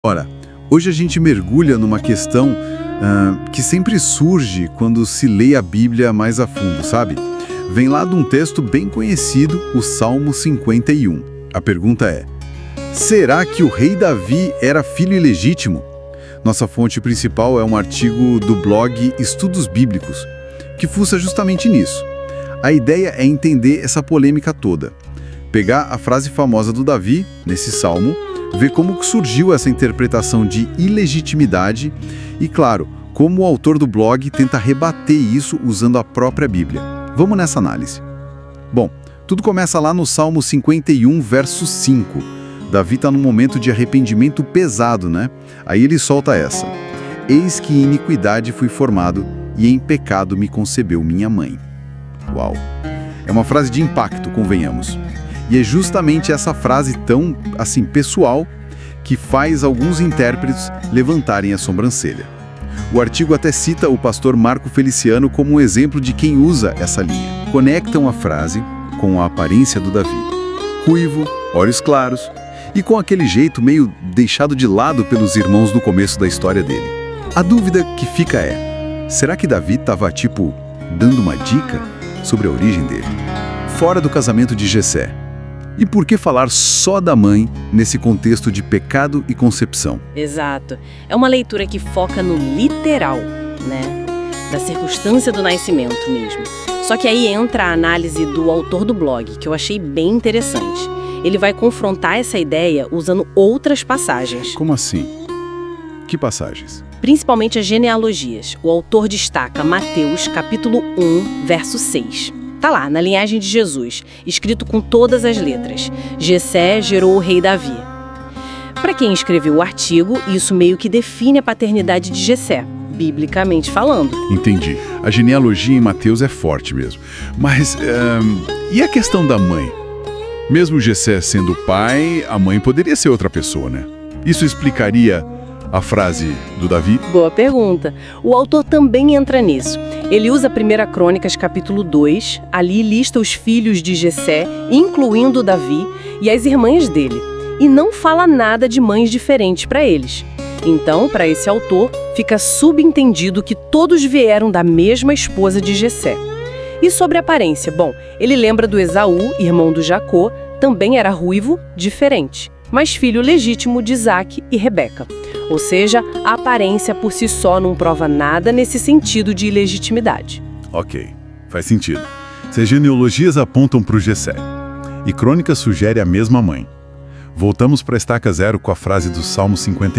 Ora, hoje a gente mergulha numa questão que sempre surge quando se lê a Bíblia mais a fundo, sabe? Vem lá de um texto bem conhecido, o Salmo 51. A pergunta é: será que o rei Davi era filho ilegítimo? Nossa fonte principal é um artigo do blog Estudos Bíblicos, que fuça justamente nisso. A ideia é entender essa polêmica toda. Pegar a frase famosa do Davi, nesse salmo, ver como surgiu essa interpretação de ilegitimidade e, claro, como o autor do blog tenta rebater isso usando a própria Bíblia. Vamos nessa análise. Bom, tudo começa lá no Salmo 51, verso 5. Davi está num momento de arrependimento pesado, né? Aí ele solta essa: eis que em iniquidade fui formado e em pecado me concebeu minha mãe. Uau! É uma frase de impacto, convenhamos. E é justamente essa frase tão, assim, pessoal, que faz alguns intérpretes levantarem a sobrancelha. O artigo até cita o pastor Marco Feliciano como um exemplo de quem usa essa linha. Conectam a frase com a aparência do Davi. Ruivo, olhos claros e com aquele jeito meio deixado de lado pelos irmãos no começo da história dele. A dúvida que fica é: será que Davi estava, dando uma dica sobre a origem dele? Fora do casamento de Jessé. E por que falar só da mãe nesse contexto de pecado e concepção? Exato. É uma leitura que foca no literal, né? Da circunstância do nascimento mesmo. Só que aí entra a análise do autor do blog, que eu achei bem interessante. Ele vai confrontar essa ideia usando outras passagens. Como assim? Que passagens? Principalmente as genealogias. O autor destaca Mateus, capítulo 1, verso 6. Tá lá, na linhagem de Jesus, escrito com todas as letras. Jessé gerou o rei Davi. Para quem escreveu o artigo, isso meio que define a paternidade de Jessé, biblicamente falando. Entendi. A genealogia em Mateus é forte mesmo. Mas, e a questão da mãe? Mesmo Jessé sendo o pai, a mãe poderia ser outra pessoa, né? Isso explicaria a frase do Davi? Boa pergunta. O autor também entra nisso. Ele usa 1 Crônicas, capítulo 2, ali lista os filhos de Jessé, incluindo Davi, e as irmãs dele, e não fala nada de mães diferentes para eles. Então, para esse autor, fica subentendido que todos vieram da mesma esposa de Jessé. E sobre a aparência, bom, ele lembra do Esaú, irmão do Jacó, também era ruivo, diferente, mas filho legítimo de Isaque e Rebeca. Ou seja, a aparência por si só não prova nada nesse sentido de ilegitimidade. Ok, faz sentido. Se as genealogias apontam para o Jessé e Crônicas sugere a mesma mãe, voltamos para a estaca zero com a frase do Salmo 51.